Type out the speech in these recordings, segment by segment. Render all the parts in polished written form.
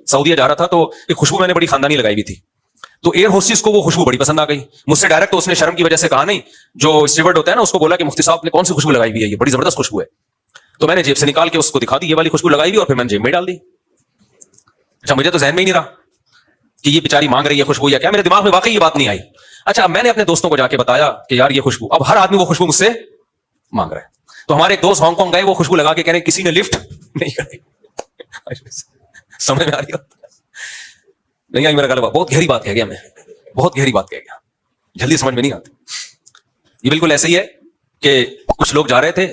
सऊदीया जा रहा था तो एक खुशबू मैंने बड़ी खानदानी लगाई हुई थी, तो एयर होस्टेस को वो खुशबू बड़ी पसंद आ गई मुझसे डायरेक्ट, तो उसने शर्म की वजह से कहा नहीं, जो स्टीवर्ड होता है ना उसको बोला कि मुफ्ती साहब ने कौन सी खुशबू लगाई हुई है, ये बड़ी जबरदस्त खुशबू है। तो मैंने जेब से निकाल के उसको दिखा दी, ये वाली खुशबू लगाई हुई, और फिर मैंने जेब में डाल दी। अच्छा, मुझे तो जहन में ही नहीं रहा कि ये बेचारी मांग रही है खुशबू या क्या, मेरे दिमाग में वाकई ये बात नहीं आई। अच्छा, अब मैंने अपने दोस्तों को जाके बताया कि यार ये खुशबू, अब हर आदमी वो खुशबू मुझसे मांग रहा है। तो हमारे एक दोस्त हांगकांग गए, वो खुशबू लगा के कह रहे किसी ने लिफ्ट नहीं करी। समझ में आ रही हो नहीं आई मेरा गलबा? बहुत गहरी बात कह गया मैं, बहुत गहरी बात कह गया, जल्दी समझ में नहीं आती। ये बिल्कुल ऐसे ही है कि कुछ लोग जा रहे थे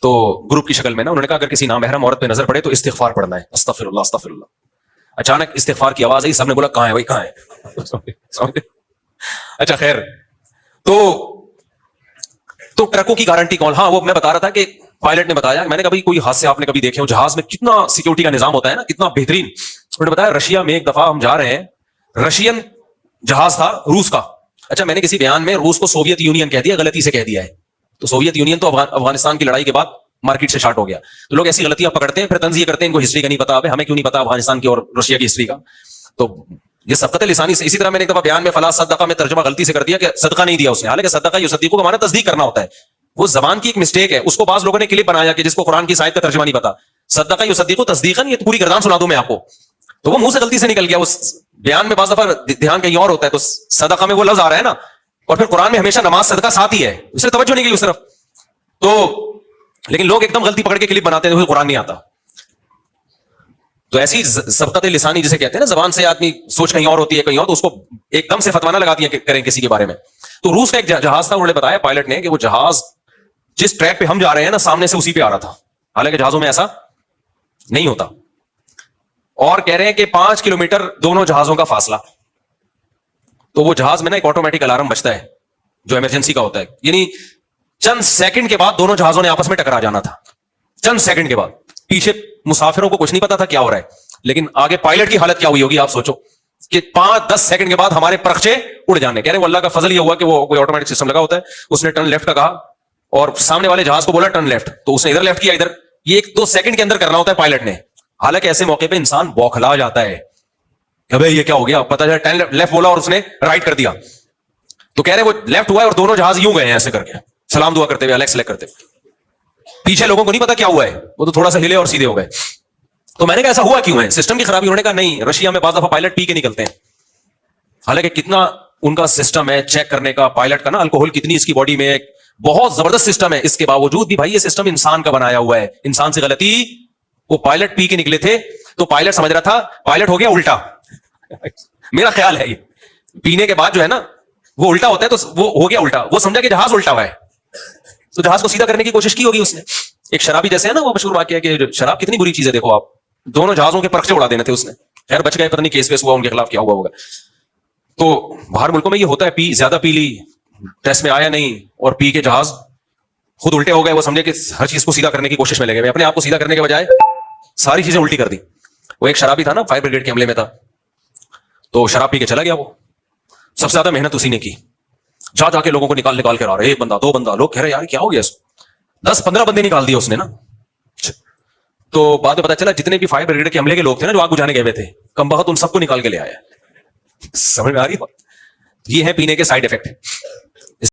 तो ग्रुप की शक्ल में ना, उन्होंने कहा अगर किसी नामहरम औरत पे नजर पड़े तो इस्तिगफार पढ़ना है, अस्तगफिरुल्लाह अस्तगफिरुल्लाह। अचानक इस्तिगफार की आवाज आई, सबने बोला कहां है भाई, कहां है? अच्छा खैर, तो ट्रकों की गारंटी कौन? हाँ, वो मैं बता रहा था कि पायलट ने बताया, मैंने कभी कोई हादसे आपने कभी देखे हो जहाज में कितना सिक्योरिटी का निजाम होता है ना, कितना बेहतरीन। उन्होंने बताया रशिया में एक दफा हम जा रहे हैं, रशियन जहाज था रूस का। अच्छा, मैंने किसी बयान में रूस को सोवियत यूनियन कह दिया, गलती से कह दिया है, तो सोवियत यूनियन तो अफगानिस्तान की लड़ाई के बाद मार्केट से शार्ट हो गया। तो लोग ऐसी गलतियां पकड़ते हैं, फिर तंज़िया करते हैं, इनको हिस्ट्री का नहीं पता, हमें क्यों नहीं पता अफगानिस्तान की और रशिया की हिस्ट्री का। तो ये सबकत लिसानी से, इसी तरह मैंने एक दफा बयान में फला सदका में तर्जुमा गलती से कर दिया कि सदका नहीं दिया उसने, हालांकि सदका युसद्दिकु का माना तस्दीक करना होता है, वो जबान की एक मिस्टेक है, उसको बाज लोगों ने क्लिप बनाया कि जिसको कुरान की आयत का तर्जुमा नहीं पता, सदका युसद्दिकु तस्दीकन, ये पूरी गर्दान सुना दूं मैं आपको, तो वो मुंह से गलती से निकल गया। उस बयान में बाज दफा ध्यान कहीं और होता है, तो सदका में वो लफ्ज आ रहा है ना, और फिर कुरान में हमेशा नमाज सदका साथ ही है, उसने तवज्जो नहीं की उस तरफ। तो लेकिन लोग एकदम गलती पकड़ के क्लिप बनाते हैं, कुरान नहीं आता। तो ऐसी सबकत लिसानी जिसे कहते हैं ना, जबान से आदमी सोच कहीं और होती है कहीं और, तो उसको एकदम से फतवाना लगा दिया करें किसी के बारे में। तो रूस का एक जहाज था, उन्होंने बताया पायलट ने कि वो जहाज जिस ट्रैक पे हम जा रहे हैं ना, सामने से उसी पे आ रहा था, हालांकि जहाजों में ऐसा नहीं होता। और कह रहे हैं कि 5 किलोमीटर दोनों जहाजों का फासला, तो वो जहाज में ना एक ऑटोमेटिक अलार्म बजता है जो इमरजेंसी का होता है, यानी चंद सेकंड के बाद दोनों जहाजों ने आपस में टकरा जाना था, चंद सेकंड के बाद। पीछे मुसाफिरों को कुछ नहीं पता था क्या हो रहा है, लेकिन आगे पायलट की हालत क्या हुई होगी आप सोचो कि 5-10 सेकंड के बाद हमारे परखचे उड़ जाने। कह रहे वो अल्लाह का फजल ये हुआ कि वो कोई ऑटोमेटिक सिस्टम लगा होता है, उसने टर्न लेफ्ट का कहा और सामने वाले जहाज को बोला टर्न लेफ्ट, तो उसने इधर लेफ्ट किया, इधर। ये 1-2 सेकंड के अंदर करना होता है पायलट ने। हालांकि ऐसे मौके पे इंसान बौखला जाता है कि भाई ये क्या हो गया, पता चला टर्न लेफ्ट बोला और उसने राइट कर दिया। तो कह रहे वो लेफ्ट हुआ है और दोनों जहाज यूं गए हैं ऐसे करके, सलाम दुआ करते हुए, अलग सेलेक्ट करते हुए। पीछे लोगों को नहीं पता क्या हुआ है, वो तो थोड़ा सा हिले और सीधे हो गए। तो मैंने कहा ऐसा हुआ क्यों है, सिस्टम की खराबी? उन्होंने कहा नहीं, रशिया में बाज़ दफा पायलट पी के निकलते हैं, हालांकि कितना उनका सिस्टम है चेक करने का पायलट का ना, अल्कोहल कितनी इसकी बॉडी में, बहुत जबरदस्त सिस्टम है, इसके बावजूद भी भाई ये सिस्टम इंसान का बनाया हुआ है, इंसान से गलती। वो पायलट पी के निकले थे तो पायलट समझ रहा था पायलट हो गया उल्टा। मेरा ख्याल है ये पीने के बाद जो है ना वो उल्टा होता है, तो वो हो गया उल्टा, वो समझा कि जहाज उल्टा हुआ है, तो जहाज को सीधा करने की कोशिश की होगी उसने। एक शराबी जैसे है ना, वो मशहूर वाकया कि शराब कितनी बुरी चीज है, देखो आप, दोनों जहाजों के परखचे उड़ा देने थे उसने, खैर बच गए, पता नहीं केस वेस हुआ उनके खिलाफ क्या हुआ होगा। तो बाहर मुल्कों में ये होता है, ज्यादा पी ली, टेस्ट में आया नहीं, और पी के जहाज खुद उल्टे हो गए, वो समझे कि हर चीज को सीधा करने की कोशिश में लगे, अपने आप को सीधा करने के बजाय सारी चीजें उल्टी कर दी। वो एक शराबी था ना, फायर ब्रिगेड के हमले में था, तो शराब पी के चला गया, वो सबसे ज्यादा मेहनत उसी ने की, जा जाके लोगों को निकाल के आ रहे, 1 बंदा 2 बंदा, लोग कह रहे यार क्या हो गया, 10-15 बंदे निकाल दिए उसने ना। तो बाद में पता चला जितने भी फायर ब्रिगेड के हमले के लोग थे ना, जो आग बुझाने गए हुए थे, कम बखत उन सबको निकाल के ले आया। समझ में आ रही है? ये है पीने के साइड इफेक्ट।